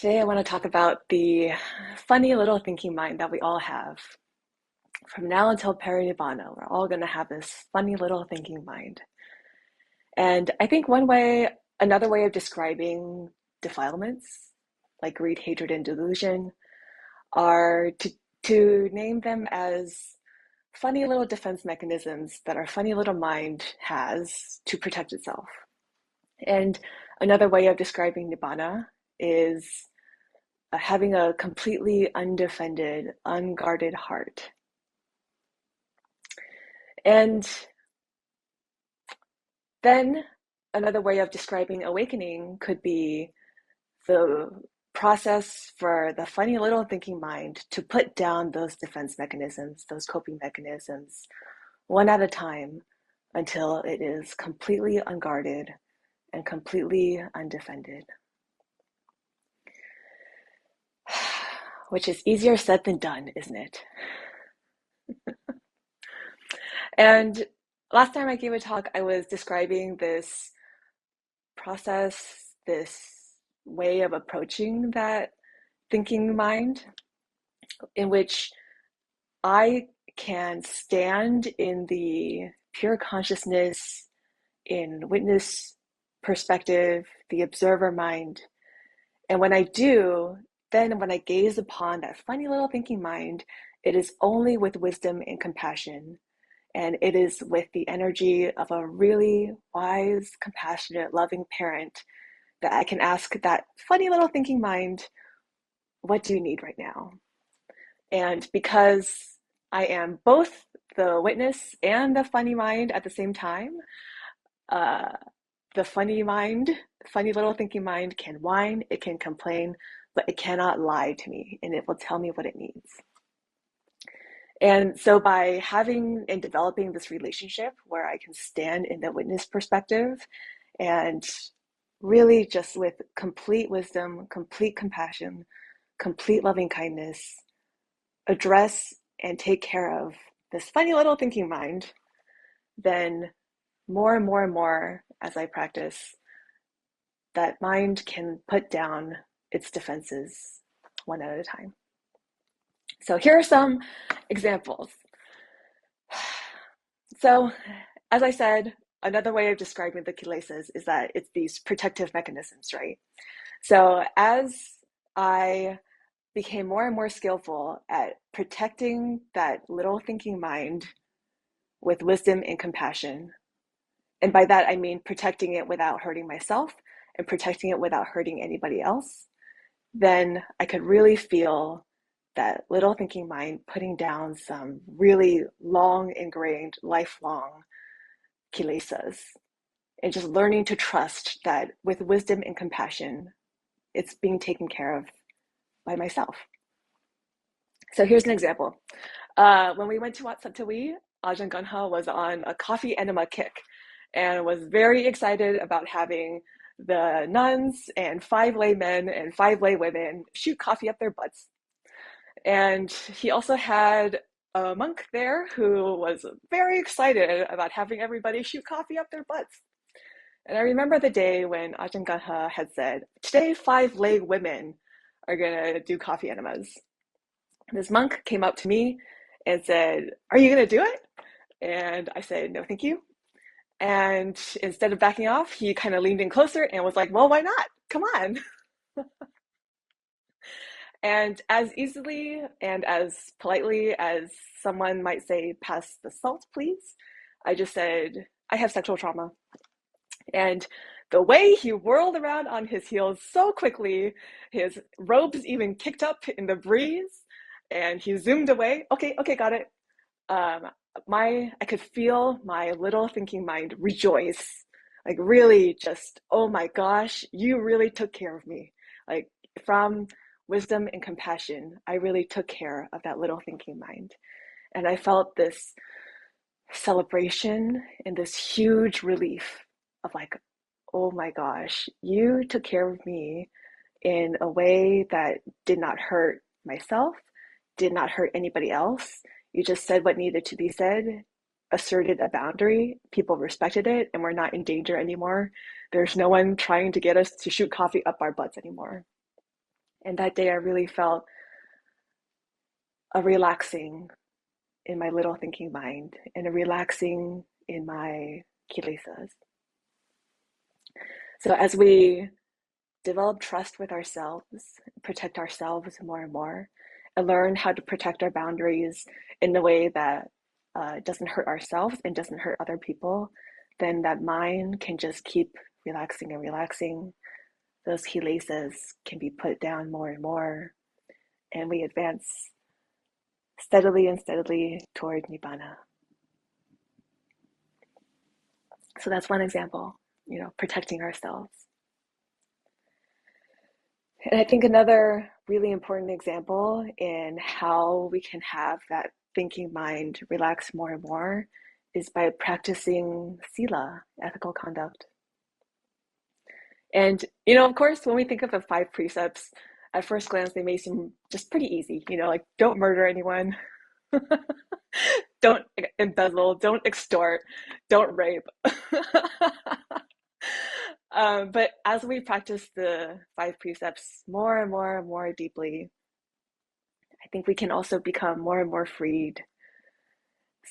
Today, I want to talk about the funny little thinking mind that we all have. From now until Parinibbana, we're all going to have this funny little thinking mind. And I think another way of describing defilements, like greed, hatred, and delusion, are to name them as funny little defense mechanisms that our funny little mind has to protect itself. And another way of describing Nibbana is having a completely undefended, unguarded heart. And then another way of describing awakening could be the process for the funny little thinking mind to put down those defense mechanisms, those coping mechanisms, one at a time until it is completely unguarded and completely undefended. Which is easier said than done, isn't it? And last time I gave a talk, I was describing this process, this way of approaching that thinking mind, in which I can stand in the pure consciousness, in witness perspective, the observer mind. And when I do, then when I gaze upon that funny little thinking mind, it is only with wisdom and compassion. And it is with the energy of a really wise, compassionate, loving parent that I can ask that funny little thinking mind, what do you need right now? And because I am both the witness and the funny mind at the same time, uh, the funny little thinking mind can whine, it can complain, but it cannot lie to me, and it will tell me what it needs. And so by having and developing this relationship where I can stand in the witness perspective and really just with complete wisdom, complete compassion, complete loving kindness, address and take care of this funny little thinking mind, then more and more and more as I practice, that mind can put down its defenses one at a time. So here are some examples. So, as I said, another way of describing the kilesas is that it's these protective mechanisms, right? So as I became more and more skillful at protecting that little thinking mind with wisdom and compassion, and by that I mean protecting it without hurting myself and protecting it without hurting anybody else, then I could really feel that little thinking mind putting down some really long ingrained, lifelong kilesas, and just learning to trust that with wisdom and compassion, it's being taken care of by myself. So here's an example. When we went to Wat Sattawee, Ajahn Gunha was on a coffee enema kick and was very excited about having the nuns and 5 lay men and 5 lay women shoot coffee up their butts. And he also had a monk there who was very excited about having everybody shoot coffee up their butts. And I remember the day when Ajahn Gunha had said, today 5 lay women are gonna do coffee enemas. This monk came up to me and said, are you gonna do it? And I said, no, thank you. And instead of backing off, he kind of leaned in closer and was like, well, why not? Come on. And as easily and as politely as someone might say, pass the salt, please, I just said, I have sexual trauma. And the way he whirled around on his heels so quickly, his robes even kicked up in the breeze, and he zoomed away. Okay, got it. I could feel my little thinking mind rejoice, like really just, oh my gosh, you really took care of me. Like from wisdom and compassion, I really took care of that little thinking mind. And I felt this celebration and this huge relief of like, oh my gosh, you took care of me in a way that did not hurt myself, did not hurt anybody else. You just said what needed to be said, asserted a boundary, people respected it, and we're not in danger anymore. There's no one trying to get us to shoot coffee up our butts anymore. And that day I really felt a relaxing in my little thinking mind and a relaxing in my kilesas. So as we develop trust with ourselves, protect ourselves more and more, and learn how to protect our boundaries in a way that doesn't hurt ourselves and doesn't hurt other people, then that mind can just keep relaxing and relaxing. Those kilesas can be put down more and more, and we advance steadily and steadily toward Nibbana. So that's one example, protecting ourselves. And I think another really important example in how we can have that thinking mind relax more and more is by practicing sila, ethical conduct. And, of course, when we think of the five precepts, at first glance, they may seem just pretty easy, like don't murder anyone, don't embezzle, don't extort, don't rape. But as we practice the five precepts more and more and more deeply, I think we can also become more and more freed.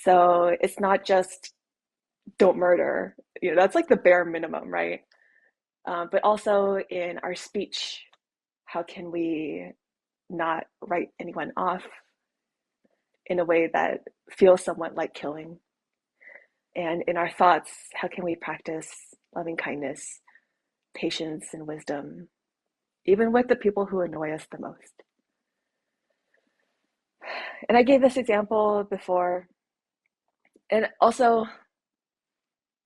So it's not just don't murder, that's like the bare minimum, right? But also in our speech, how can we not write anyone off in a way that feels somewhat like killing? And in our thoughts, how can we practice loving kindness, patience, and wisdom, even with the people who annoy us the most? And I gave this example before. And also,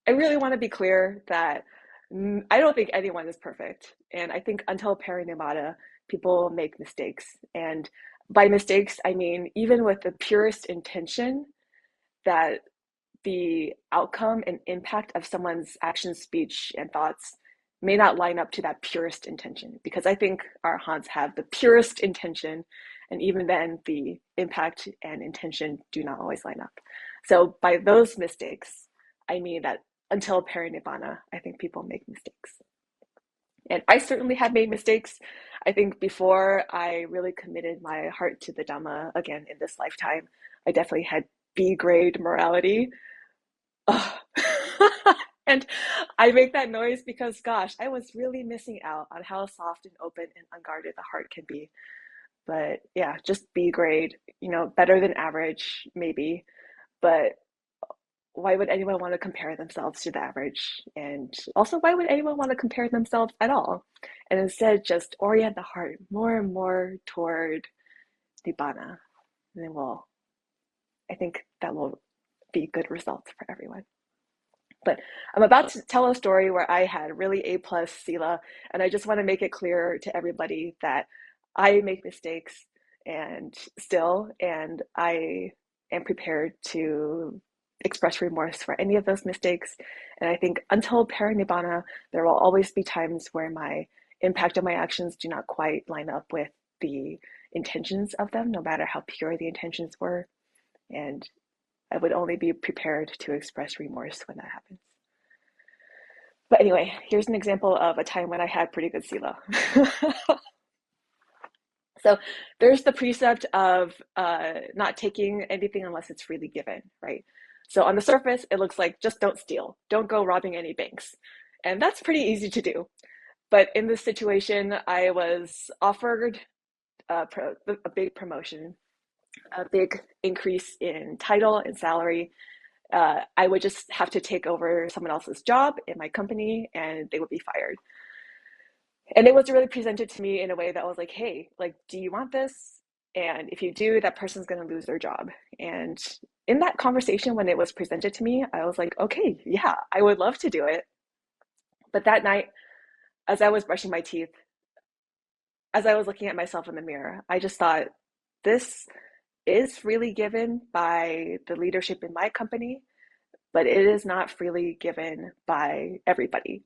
I really want to be clear that I don't think anyone is perfect. And I think until parinibbana, people make mistakes. And by mistakes, I mean, even with the purest intention, that the outcome and impact of someone's action, speech, and thoughts may not line up to that purest intention. Because I think arhats have the purest intention, and even then, the impact and intention do not always line up. So by those mistakes, I mean that until parinibbana, I think people make mistakes. And I certainly have made mistakes. I think before I really committed my heart to the Dhamma again in this lifetime, I definitely had B grade morality. Ugh. And I make that noise because, gosh, I was really missing out on how soft and open and unguarded the heart can be. But yeah, just B grade, better than average, maybe. But why would anyone want to compare themselves to the average? And also, why would anyone want to compare themselves at all? And instead, just orient the heart more and more toward Nibbana. And then I think that will be good results for everyone. But I'm about to tell a story where I had really A plus sila, and I just want to make it clear to everybody that I make mistakes and I am prepared to express remorse for any of those mistakes. And I think until parinibbana, there will always be times where my impact of my actions do not quite line up with the intentions of them, no matter how pure the intentions were. And I would only be prepared to express remorse when that happens. But anyway, here's an example of a time when I had pretty good sila. So there's the precept of not taking anything unless it's freely given, right? So on the surface, it looks like just don't steal, don't go robbing any banks. And that's pretty easy to do. But in this situation, I was offered a big promotion, a big increase in title and salary. I would just have to take over someone else's job in my company and they would be fired. And it was really presented to me in a way that was like, hey, like, do you want this? And if you do, that person's going to lose their job. And in that conversation, when it was presented to me, I was like, okay, yeah, I would love to do it. But that night, as I was brushing my teeth, as I was looking at myself in the mirror, I just thought, this is freely given by the leadership in my company, but it is not freely given by everybody,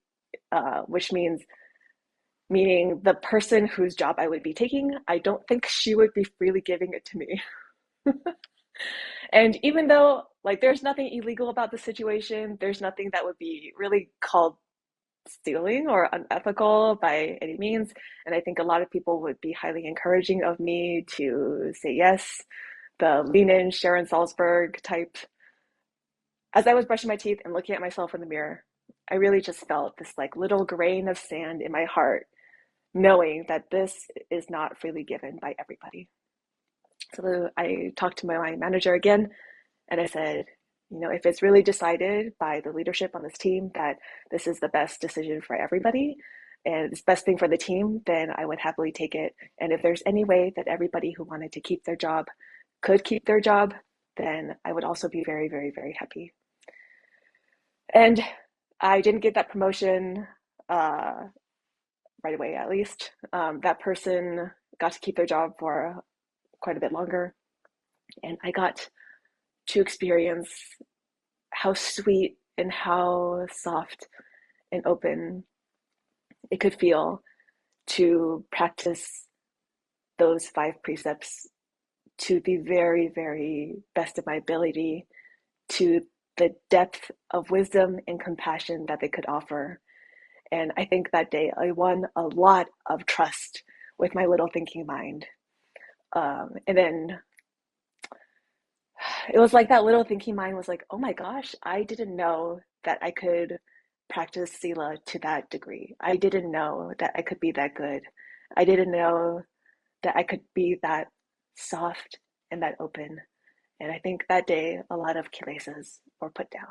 which meaning the person whose job I would be taking, I don't think she would be freely giving it to me. And even though like there's nothing illegal about the situation, there's nothing that would be really called stealing or unethical by any means. And I think a lot of people would be highly encouraging of me to say yes, the lean in Sharon Salzberg type. As I was brushing my teeth and looking at myself in the mirror, I really just felt this like little grain of sand in my heart, knowing that this is not freely given by everybody. So I talked to my manager again, and I said, if it's really decided by the leadership on this team that this is the best decision for everybody and it's best thing for the team, then I would happily take it. And if there's any way that everybody who wanted to keep their job could keep their job, then I would also be very, very, very happy. And I didn't get that promotion right away, at least. That person got to keep their job for quite a bit longer. And I got to experience how sweet and how soft and open it could feel to practice those 5 precepts to the very, very best of my ability, to the depth of wisdom and compassion that they could offer. And I think that day I won a lot of trust with my little thinking mind. And then it was like that little thinking mind was like, oh my gosh, I didn't know that I could practice Sila to that degree. I didn't know that I could be that good. I didn't know that I could be that soft and that open. And I think that day a lot of kilesas were put down.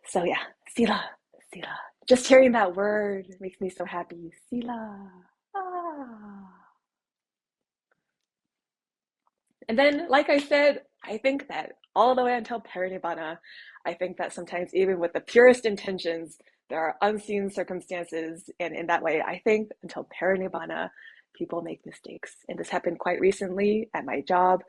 So yeah, Sila, Sila. Just hearing that word makes me so happy. Sila. Ah. And then, like I said, I think that all the way until Parinibbana, I think that sometimes even with the purest intentions, there are unseen circumstances. And in that way, I think until Parinibbana, people make mistakes. And this happened quite recently at my job.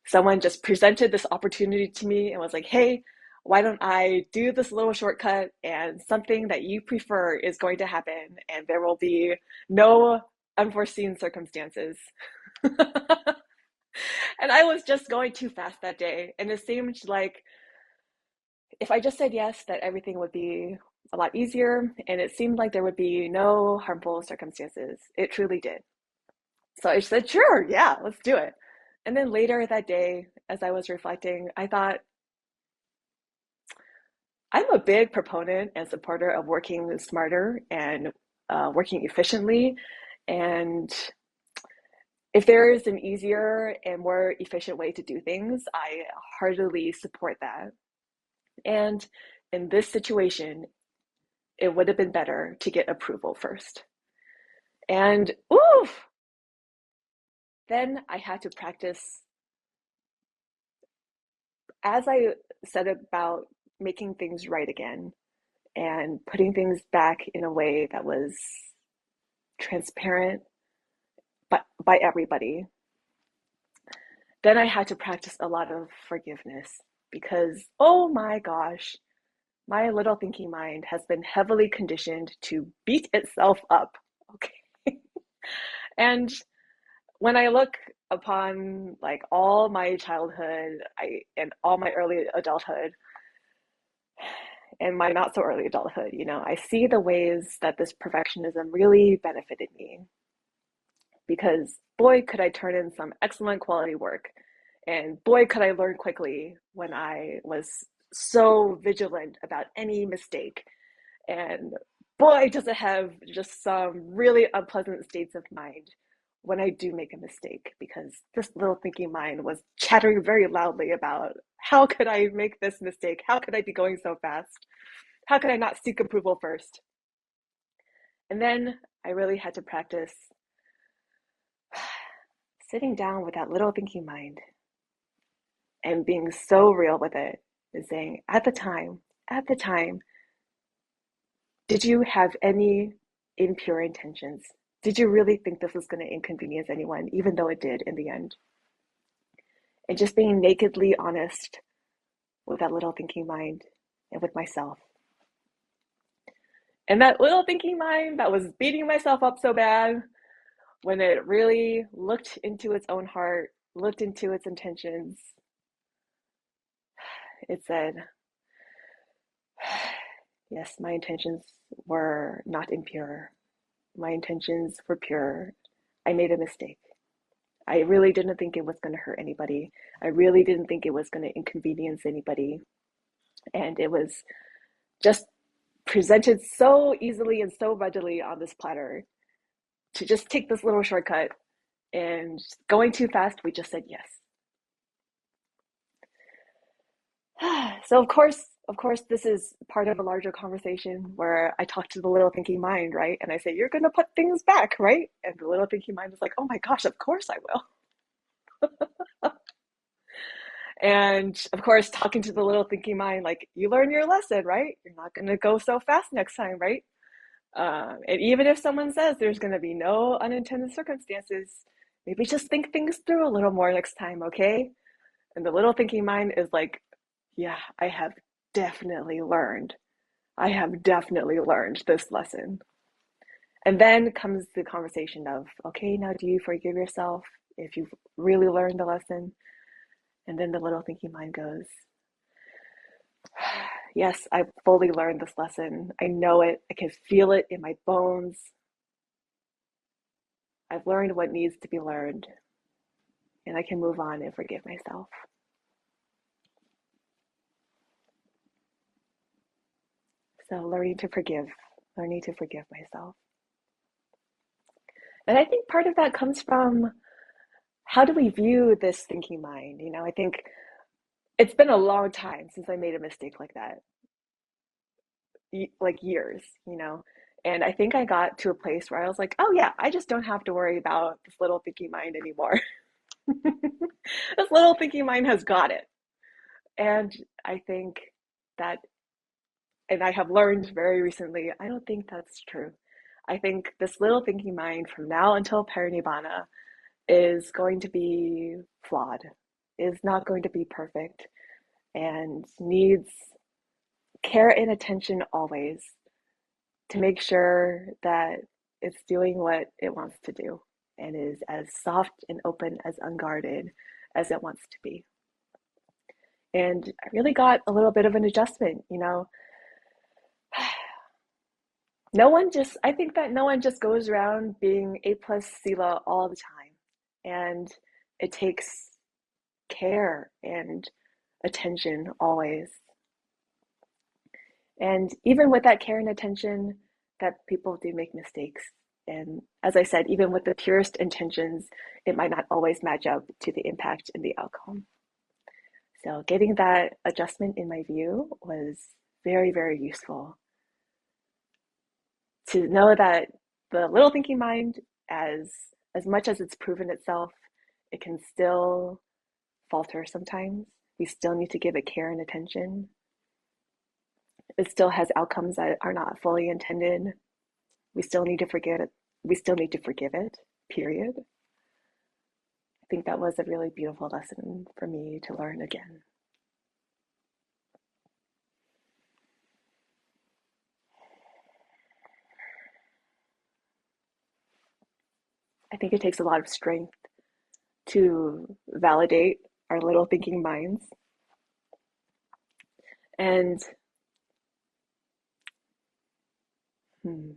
Someone just presented this opportunity to me and was like, hey, why don't I do this little shortcut and something that you prefer is going to happen and there will be no unforeseen circumstances. And I was just going too fast that day. And it seemed like if I just said yes, that everything would be a lot easier. And it seemed like there would be no harmful circumstances. It truly did. So I said, sure, yeah, let's do it. And then later that day, as I was reflecting, I thought, I'm a big proponent and supporter of working smarter and working efficiently. And if there is an easier and more efficient way to do things, I heartily support that. And in this situation, it would have been better to get approval first. And oof, then I had to practice, as I said about making things right again and putting things back in a way that was transparent but by everybody. Then I had to practice a lot of forgiveness because, oh my gosh, my little thinking mind has been heavily conditioned to beat itself up. Okay. And when I look upon like all my childhood and all my early adulthood and my not so early adulthood, I see the ways that this perfectionism really benefited me because boy, could I turn in some excellent quality work. And boy, could I learn quickly when I was so vigilant about any mistake. And boy, does it have just some really unpleasant states of mind when I do make a mistake, because this little thinking mind was chattering very loudly about how could I make this mistake? How could I be going so fast? How could I not seek approval first? And then I really had to practice sitting down with that little thinking mind and being so real with it and saying, at the time, did you have any impure intentions? Did you really think this was going to inconvenience anyone, even though it did in the end? And just being nakedly honest with that little thinking mind and with myself. And that little thinking mind that was beating myself up so bad, when it really looked into its own heart, looked into its intentions, it said, Yes, my intentions were not impure. My intentions were pure. I made a mistake. I really didn't think it was going to hurt anybody. I really didn't think it was going to inconvenience anybody. And it was just presented so easily and so readily on this platter to just take this little shortcut. And going too fast, we just said yes. So of course, this is part of a larger conversation where I talk to the little thinking mind, right? And I say, "You're going to put things back, right?" And the little thinking mind is like, "Oh my gosh, of course I will." And of course, talking to the little thinking mind, like, "You learn your lesson, right? You're not going to go so fast next time, right?" And even if someone says there's going to be no unintended circumstances, maybe just think things through a little more next time, okay? And the little thinking mind is like, yeah, I have definitely learned. I have definitely learned this lesson. And then comes the conversation of, okay, now do you forgive yourself if you've really learned the lesson? And then the little thinking mind goes, yes, I've fully learned this lesson. I know it. I can feel it in my bones. I've learned what needs to be learned, and I can move on and forgive myself. So learning to forgive myself. And I think part of that comes from how do we view this thinking mind? I think it's been a long time since I made a mistake like that, like years. And I think I got to a place where I was like, oh yeah, I just don't have to worry about this little thinking mind anymore. This little thinking mind has got it. And I think that, and I have learned very recently, I don't think that's true. I think this little thinking mind from now until parinibbana is going to be flawed, is not going to be perfect, and needs care and attention always to make sure that it's doing what it wants to do and is as soft and open, as unguarded as it wants to be. And I really got a little bit of an adjustment. I think that no one just goes around being A plus Sila all the time. And it takes care and attention always. And even with that care and attention, that people do make mistakes. And as I said, even with the purest intentions, it might not always match up to the impact and the outcome. So getting that adjustment in my view was very, very useful to know that the little thinking mind, as as much as it's proven itself, it can still falter sometimes. We still need to give it care and attention. It still has outcomes that are not fully intended. We still need to forget it. We still need to forgive it, period. I think that was a really beautiful lesson for me to learn again. I think it takes a lot of strength to validate our little thinking minds. And hmm,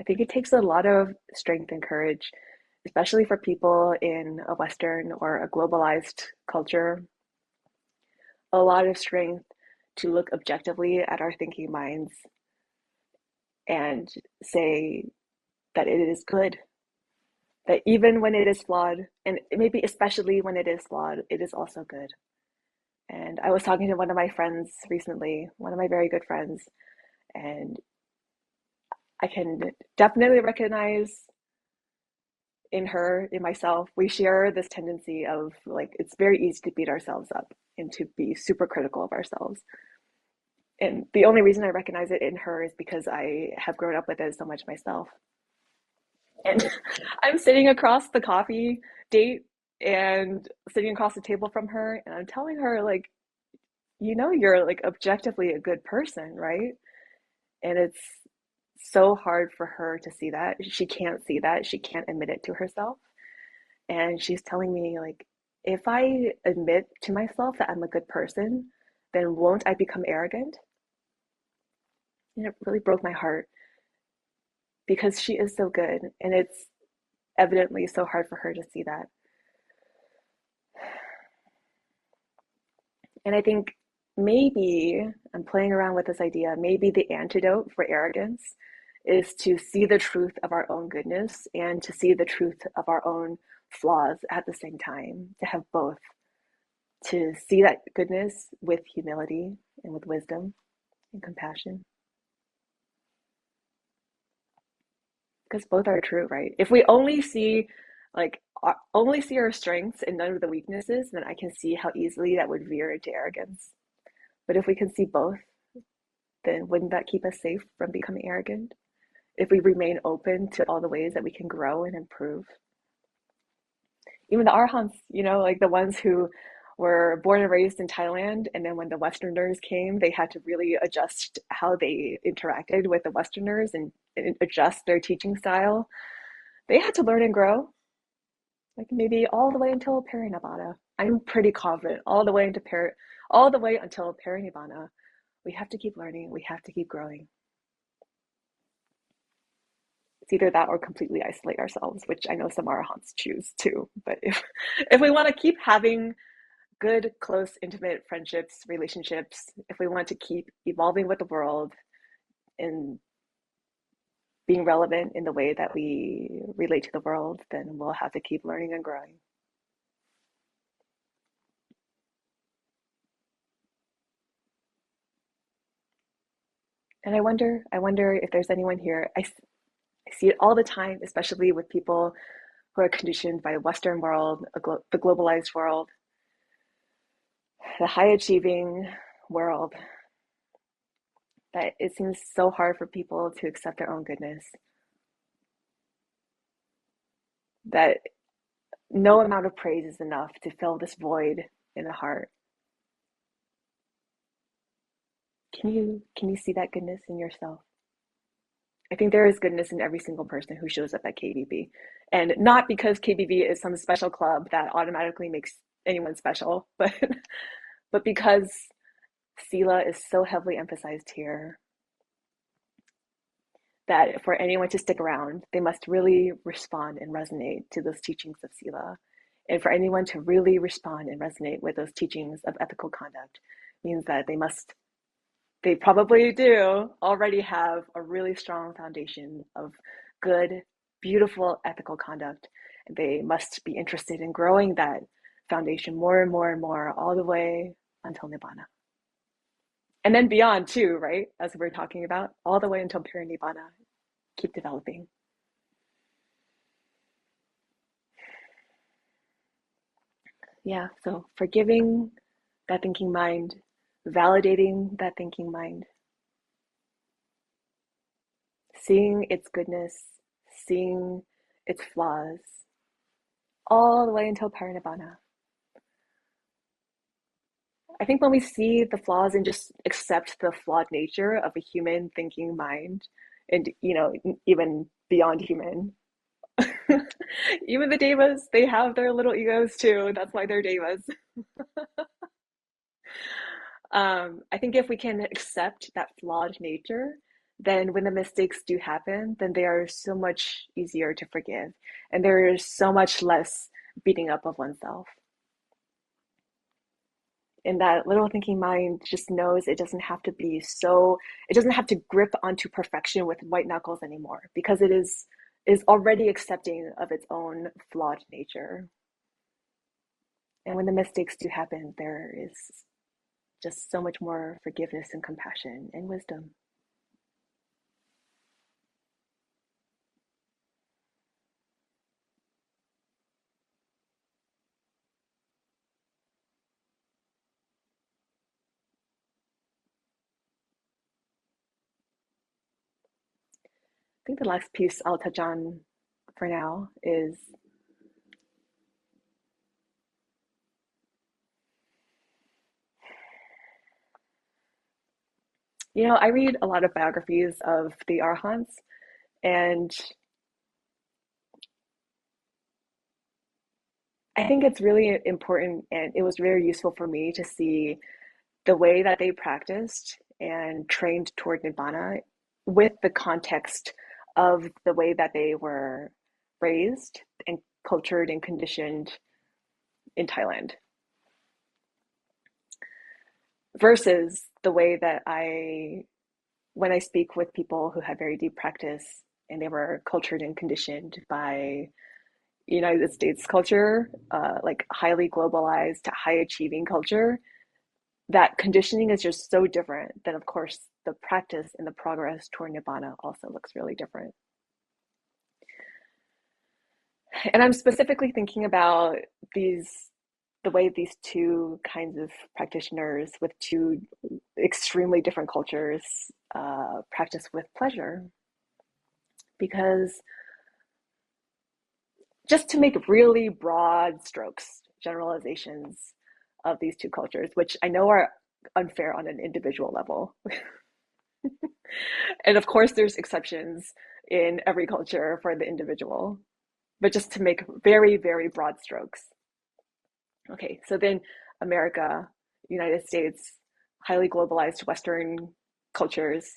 I think it takes a lot of strength and courage, especially for people in a Western or a globalized culture, a lot of strength to look objectively at our thinking minds and say that it is good, that even when it is flawed, and maybe especially when it is flawed, it is also good. And I was talking to one of my friends recently, one of my very good friends, and I can definitely recognize in her, in myself, we share this tendency of like, it's very easy to beat ourselves up and to be super critical of ourselves. And the only reason I recognize it in her is because I have grown up with it so much myself. And I'm sitting across the coffee date and sitting across the table from her, and I'm telling her, like, you're like objectively a good person, right? And it's so hard for her to see that. She can't see that. She can't admit it to herself. And she's telling me, like, if I admit to myself that I'm a good person, then won't I become arrogant? And it really broke my heart because she is so good, and it's evidently so hard for her to see that. And I think maybe I'm playing around with this idea. Maybe the antidote for arrogance is to see the truth of our own goodness and to see the truth of our own flaws at the same time, to have both, to see that goodness with humility and with wisdom and compassion. Because both are true, right? If we only see only see our strengths and none of the weaknesses, then I can see how easily that would veer into arrogance. But if we can see both, then wouldn't that keep us safe from becoming arrogant? If we remain open to all the ways that we can grow and improve. Even the Arhants, like the ones who were born and raised in Thailand, and then when the Westerners came, they had to really adjust how they interacted with the Westerners and adjust their teaching style. They had to learn and grow, like maybe all the way until Parinibbana. I'm pretty confident all the way until Parinibbana. We have to keep learning. We have to keep growing. It's either that or completely isolate ourselves, which I know some arahants choose too. But if we want to keep having good, close, intimate friendships, relationships, if we want to keep evolving with the world and being relevant in the way that we relate to the world, then we'll have to keep learning and growing. And I wonder if there's anyone here. I see it all the time, especially with people who are conditioned by the Western world, the globalized world, the high achieving world, that it seems so hard for people to accept their own goodness, that no amount of praise is enough to fill this void in the heart. Can you see that goodness in yourself? I think there is goodness in every single person who shows up at KBB. And not because KBB is some special club that automatically makes anyone special, but but because Sila is so heavily emphasized here that for anyone to stick around, they must really respond and resonate to those teachings of Sila. And for anyone to really respond and resonate with those teachings of ethical conduct means that they probably do already have a really strong foundation of good, beautiful ethical conduct. They must be interested in growing that foundation more and more and more all the way until Nibbana. And then beyond too, right? As we're talking about, all the way until Parinibbana. Keep developing. Yeah, so forgiving that thinking mind, validating that thinking mind, seeing its goodness, seeing its flaws, all the way until Parinibbana. I think when we see the flaws and just accept the flawed nature of a human thinking mind, and even beyond human, even the devas, they have their little egos too. That's why they're devas. I think if we can accept that flawed nature, then when the mistakes do happen, then they are so much easier to forgive, and there is so much less beating up of oneself. And that little thinking mind just knows it doesn't have to grip onto perfection with white knuckles anymore because it is already accepting of its own flawed nature. And when the mistakes do happen, there is just so much more forgiveness and compassion and wisdom. I think the last piece I'll touch on for now is, I read a lot of biographies of the Arhants, and I think it's really important, and it was very useful for me to see the way that they practiced and trained toward Nibbana with the context of the way that they were raised and cultured and conditioned in Thailand versus the way that when I speak with people who have very deep practice and they were cultured and conditioned by United States culture, like highly globalized, high achieving culture, that conditioning is just so different. Then, of course, the practice and the progress toward Nibbana also looks really different. And I'm specifically thinking about the way these two kinds of practitioners with two extremely different cultures practice with pleasure. Because just to make really broad strokes, generalizations of these two cultures, which I know are unfair on an individual level. And of course, there's exceptions in every culture for the individual, but just to make very, very broad strokes. Okay, so then America, United States, highly globalized Western cultures,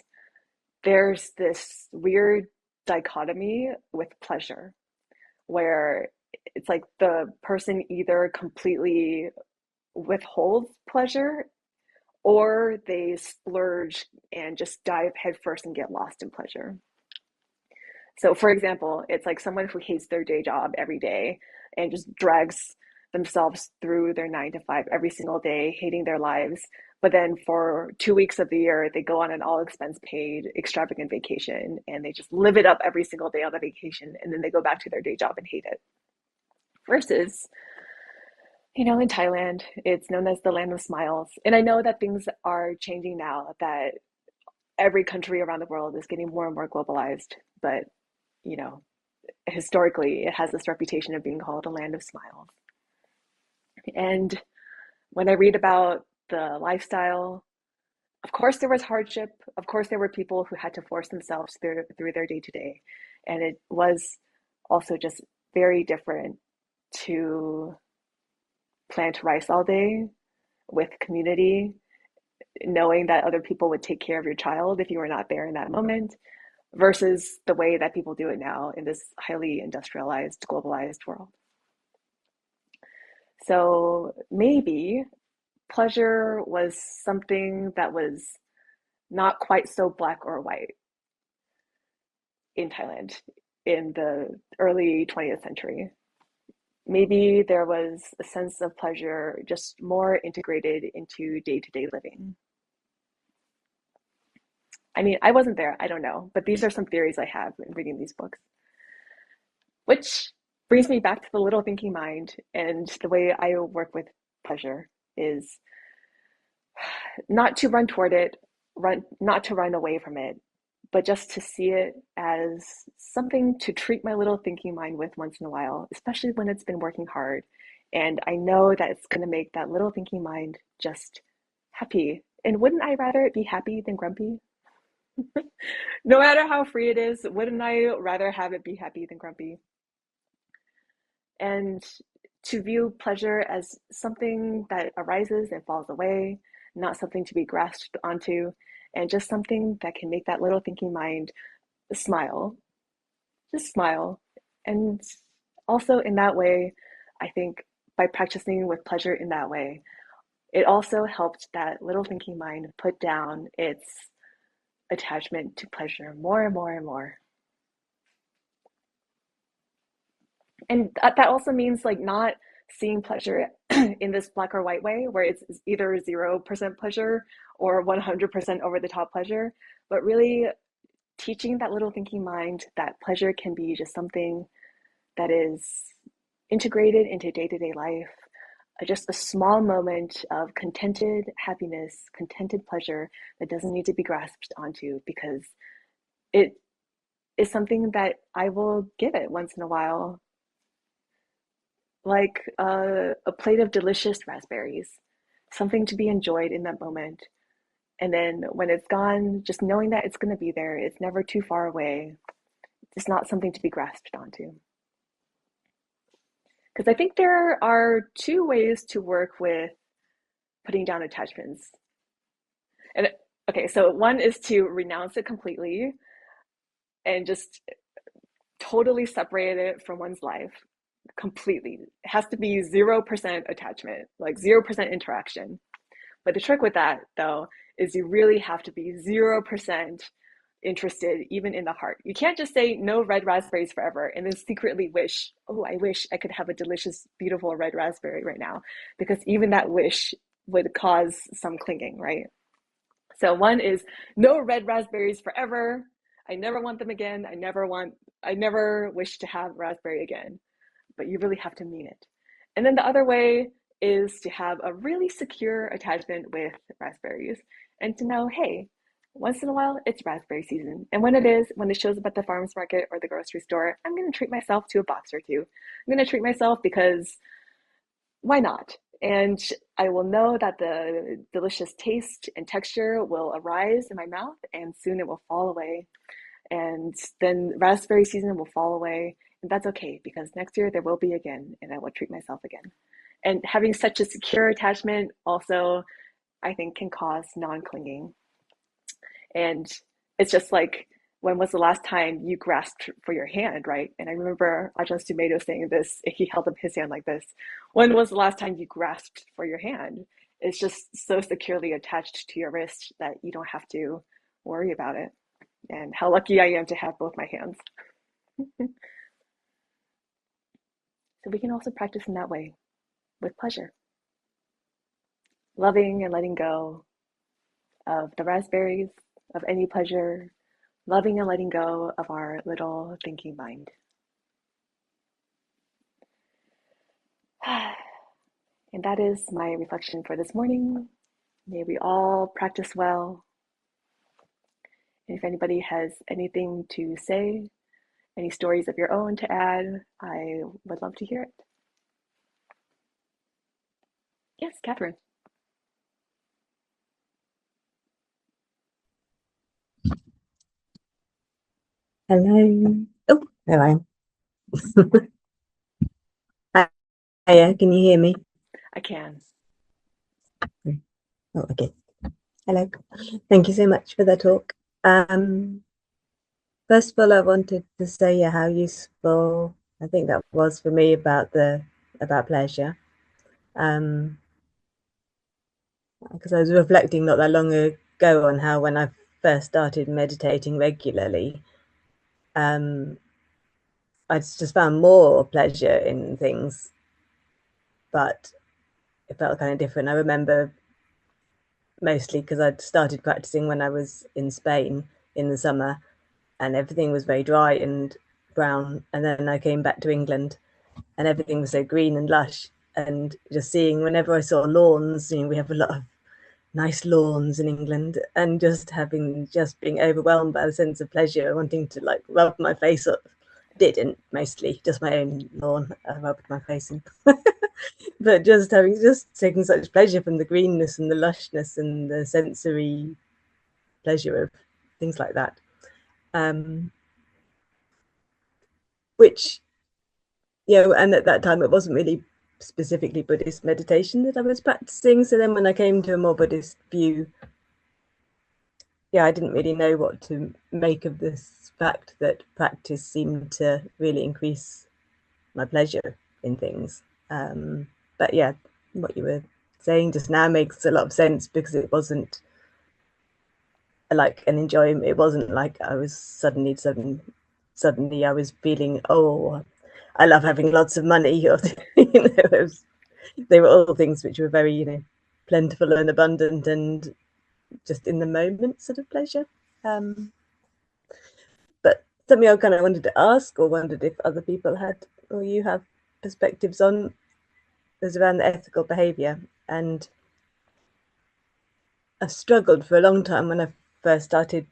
there's this weird dichotomy with pleasure where it's like the person either completely withholds pleasure or they splurge and just dive headfirst and get lost in pleasure. So, for example, it's like someone who hates their day job every day and just drags themselves through their 9 to 5 every single day, hating their lives. But then for 2 weeks of the year, they go on an all expense paid extravagant vacation and they just live it up every single day on the vacation. And then they go back to their day job and hate it. Versus, in Thailand, it's known as the land of smiles. And I know that things are changing now, that every country around the world is getting more and more globalized. But, you know, historically, it has this reputation of being called a land of smiles. And when I read about the lifestyle, of course there was hardship. Of course there were people who had to force themselves through their day to day. And it was also just very different to plant rice all day with community, knowing that other people would take care of your child if you were not there in that moment, versus the way that people do it now in this highly industrialized, globalized world. So maybe pleasure was something that was not quite so black or white in Thailand in the early 20th century. Maybe there was a sense of pleasure just more integrated into day-to-day living. I mean, I wasn't there, I don't know, but these are some theories I have in reading these books. Which brings me back to the little thinking mind, and the way I work with pleasure is not to run toward it, not to run away from it, but just to see it as something to treat my little thinking mind with once in a while, especially when it's been working hard. And I know that it's going to make that little thinking mind just happy. And wouldn't I rather it be happy than grumpy? No matter how free it is, wouldn't I rather have it be happy than grumpy? And to view pleasure as something that arises and falls away, not something to be grasped onto, and just something that can make that little thinking mind smile, just smile. And also, in that way, I think by practicing with pleasure in that way, it also helped that little thinking mind put down its attachment to pleasure more and more and more. And that also means like not seeing pleasure in this black or white way where it's either 0% pleasure or 100% over the top pleasure, but really teaching that little thinking mind that pleasure can be just something that is integrated into day-to-day life, just a small moment of contented happiness, contented pleasure that doesn't need to be grasped onto, because it is something that I will give it once in a while, like a plate of delicious raspberries, something to be enjoyed in that moment. And then when it's gone, just knowing that it's going to be there, it's never too far away. It's not something to be grasped onto. Because I think there are two ways to work with putting down attachments. And okay, so one is to renounce it completely and just totally separate it from one's life completely. It has to be 0% attachment, like 0% interaction. But the trick with that, though, is you really have to be 0% interested, even in the heart. You can't just say no red raspberries forever and then secretly wish, oh, I wish I could have a delicious, beautiful red raspberry right now, because even that wish would cause some clinging, right? So one is no red raspberries forever. I never want them again. I never wish to have raspberry again, but you really have to mean it. And then the other way is to have a really secure attachment with raspberries and to know, hey, once in a while it's raspberry season. And when it is, when it shows up at the farmer's market or the grocery store, I'm going to treat myself to a box or two. I'm going to treat myself because why not? And I will know that the delicious taste and texture will arise in my mouth and soon it will fall away. And then raspberry season will fall away. And that's okay because next year there will be again and I will treat myself again. And having such a secure attachment also, I think, can cause non clinging. And it's just like, when was the last time you grasped for your hand, right? And I remember Ajahn Sumedho saying this, he held up his hand like this. When was the last time you grasped for your hand? It's just so securely attached to your wrist that you don't have to worry about it. And how lucky I am to have both my hands. So we can also practice in that way with pleasure, loving and letting go of the raspberries, of any pleasure, loving and letting go of our little thinking mind. And that is my reflection for this morning. May we all practice well. And if anybody has anything to say, any stories of your own to add, I would love to hear it. Yes, Catherine. Hello. Oh, there I am. Hiya, can you hear me? I can. Oh, okay. Hello. Thank you so much for the talk. First of all, I wanted to say how useful I think that was for me about pleasure. Because I was reflecting not that long ago on how when I first started meditating regularly, I just found more pleasure in things, but it felt kind of different. I remember mostly because I'd started practicing when I was in Spain in the summer and everything was very dry and brown. And then I came back to England and everything was so green and lush. And just seeing whenever I saw lawns, we have a lot of nice lawns in England, and just being overwhelmed by the sense of pleasure, wanting to like rub my face up. Didn't mostly just my own lawn I rubbed my face in. But just taking such pleasure from the greenness and the lushness and the sensory pleasure of things like that, which and at that time it wasn't really specifically Buddhist meditation that I was practicing. So then when I came to a more Buddhist view, I didn't really know what to make of this fact that practice seemed to really increase my pleasure in things. But yeah, what you were saying just now makes a lot of sense, because it wasn't like an enjoyment. It wasn't like I was suddenly I was feeling, oh, I love having lots of money, or they were all things which were very plentiful and abundant and just in the moment sort of pleasure. But something I kind of wanted to ask, or wondered if other people had, or you have perspectives on, is around the ethical behavior. And I struggled for a long time when I first started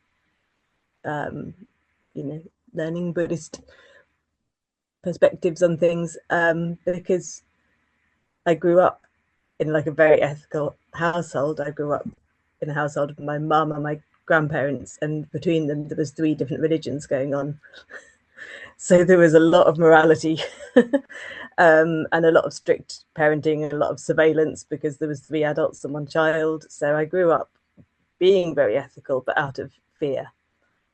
learning Buddhist perspectives on things, because I grew up in like a very ethical household. I grew up in a household of my mum and my grandparents, and between them there was 3 different religions going on. So there was a lot of morality and a lot of strict parenting and a lot of surveillance, because there was 3 adults and 1 child. So I grew up being very ethical, but out of fear,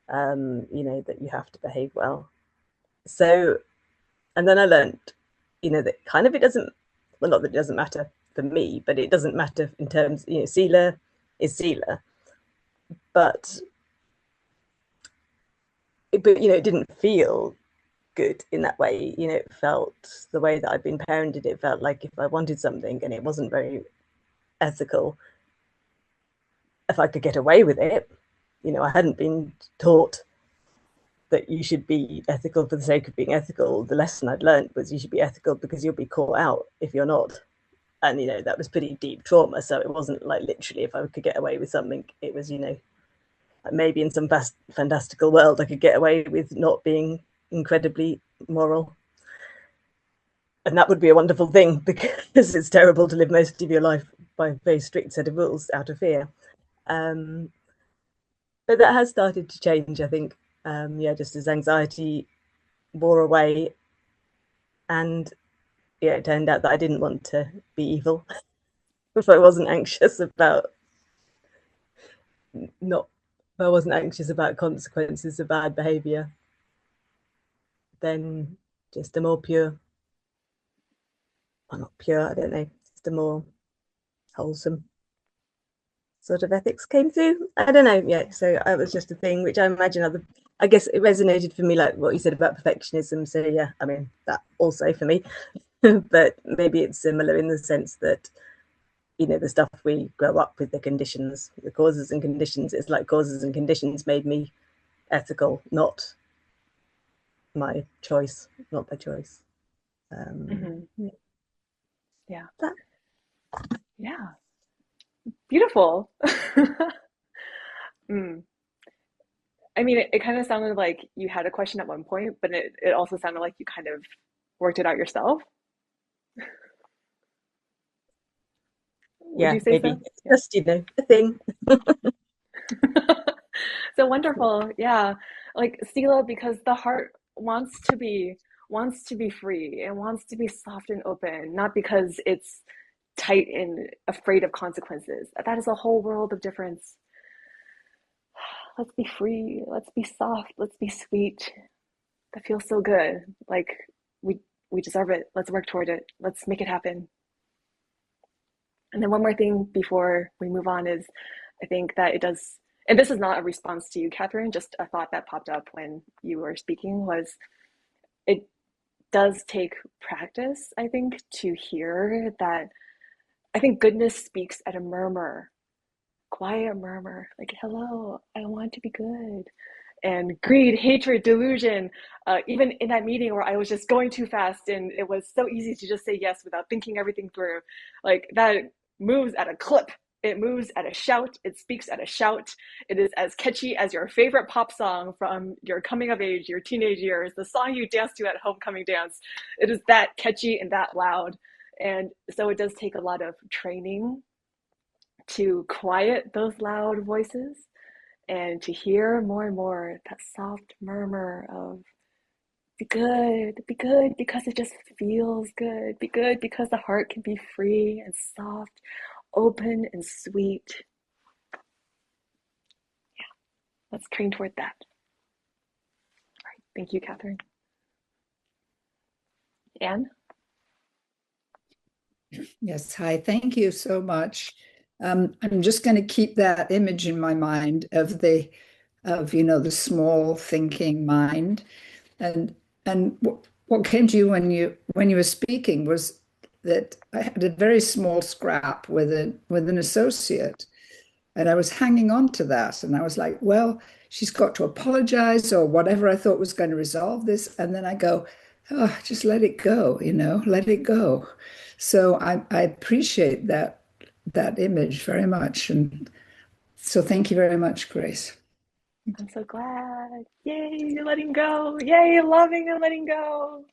that you have to behave well. So, and then I learned, that kind of it doesn't, well, not that it doesn't matter for me, but it doesn't matter in terms, Sila is Sila, but it didn't feel good in that way. It felt the way that I'd been parented. It felt like if I wanted something and it wasn't very ethical, if I could get away with it, I hadn't been taught that you should be ethical for the sake of being ethical. The lesson I'd learned was you should be ethical because you'll be caught out if you're not. And, that was pretty deep trauma. So it wasn't like literally if I could get away with something, it was, maybe in some fantastical world I could get away with not being incredibly moral. And that would be a wonderful thing because it's terrible to live most of your life by a very strict set of rules out of fear. But that has started to change, I think. Just as anxiety wore away, and it turned out that I didn't want to be evil. If I wasn't anxious about consequences of bad behavior, then just a more pure, well, not pure, I don't know, just a more wholesome sort of ethics came through. I don't know. Yeah. So it was just a thing which I imagine I guess it resonated for me, like what you said about perfectionism. So yeah, I mean, that also for me, but maybe it's similar in the sense that, the stuff we grow up with, the conditions, the causes and conditions, it's like causes and conditions made me ethical, not my choice, not by choice. Yeah. Yeah. Beautiful. Mm. I mean, it kind of sounded like you had a question at one point, but it also sounded like you kind of worked it out yourself. Would Yeah, you say so? maybe it's Yeah. just, a thing. So wonderful. Yeah. Like Sila, because the heart wants to be free and wants to be soft and open, not because it's tight and afraid of consequences. That is a whole world of difference. Let's be free. Let's be soft. Let's be sweet. That feels so good. Like we we deserve it. Let's work toward it. Let's make it happen. And then one more thing before we move on is I think that it does, and this is not a response to you, Catherine, just a thought that popped up when you were speaking was it does take practice, I think, to hear that. I think goodness speaks at a murmur, quiet murmur, like, hello, I want to be good. And greed, hatred, delusion, even in that meeting where I was just going too fast and it was so easy to just say yes without thinking everything through, like that moves at a clip. It moves at a shout. It speaks at a shout. It is as catchy as your favorite pop song from your coming of age, your teenage years, the song you dance to at homecoming dance. It is that catchy and that loud. And so it does take a lot of training to quiet those loud voices and to hear more and more that soft murmur of be good because it just feels good, be good because the heart can be free and soft, open and sweet. Yeah, let's train toward that. All right, thank you, Catherine. Anne? Yes, hi, thank you so much. I'm just going to keep that image in my mind of the small thinking mind. And what came to you when you were speaking was that I had a very small scrap with an associate, and I was hanging on to that, and I was like, well, she's got to apologize or whatever I thought was going to resolve this, and then I go, oh, just let it go, let it go. So I appreciate that image very much, and so thank you very much, Grace. I'm so glad. Yay, you're letting go. Yay, loving and letting go.